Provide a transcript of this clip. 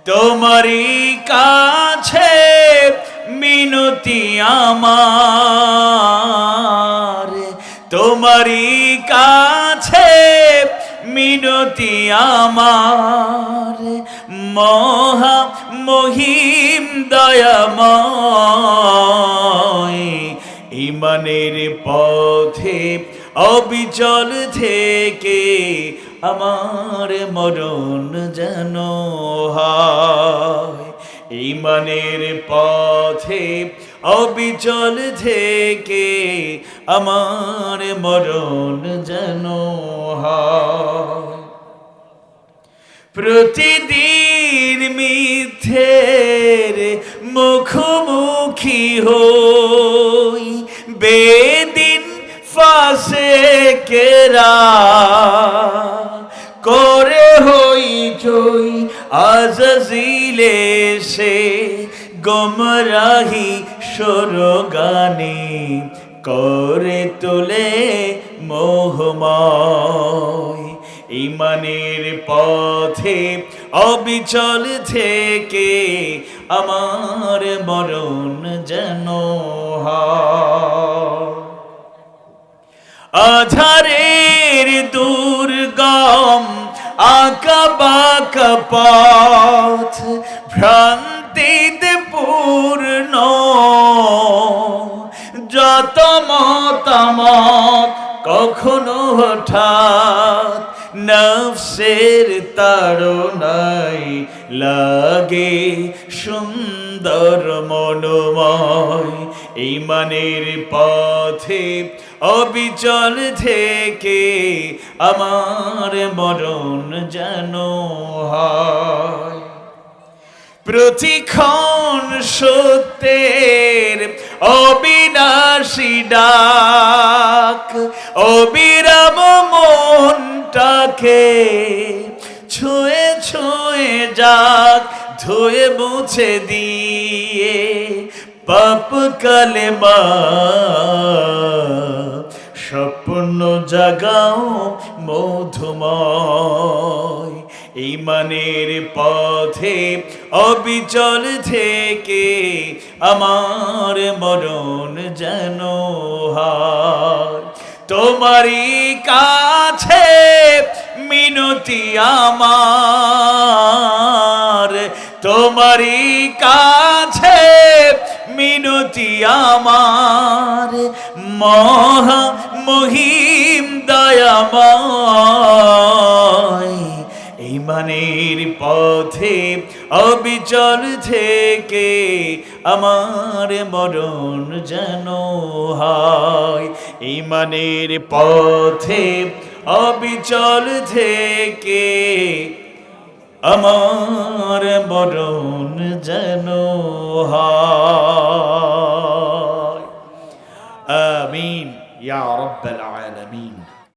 তোমারই কাছে মিনতি আমার, তোমারই কাছে মিনতি আমার, মহা মহিম দয়াময়, ইমানের পথে অবিচল থেকে আমার মরণ যেন হয়। ইমানের পথে অবিচল থেকে আমার মরণ যেন হয়। প্রতিদিন মিথ্যের মুখোমুখি হই, বেদিন ফাঁসে কেরা করে হই চই, আজাজিলে সে গোমরাহি সরগানে করে তোলে মোহময়। ইমানের পথে অবিচল থেকে আমার মরণ যেন হয়। আধারের দুর্গম আঁকা বাঁকা পথ, ভ্রান্তিতে পূর্ণ যত মতামত, কখনো হঠাৎ নফসের তাড়নায় লাগে সুন্দর মনোময়। ইমানের পথে অবিচল থেকে আমার মরণ যেন হয়। প্রতিক্ষণ সত্যের অবিনাশী ডাক, অবিরাম মনটাকে ছুঁয়ে ছুঁয়ে যাক, ধুয়ে মুছে দিয়ে পাপ কালেমা, স্বপ্ন জাগাও মধুময়। ইমানের পথে অবিচল থেকে আমার মরণ যেন হয়। তোমারই কাছে মিনতি আমার, তোমারই কাছে মিনতি আমার, মহা মহিম দয়াময়। ইমানের পথে অবিচল থেকে আমার মরণ যেন হয়। ইমানের পথে অবিচল থেকে আমার মরণ যেন হয়। আমিন ইয়া রাব্বাল আলামিন।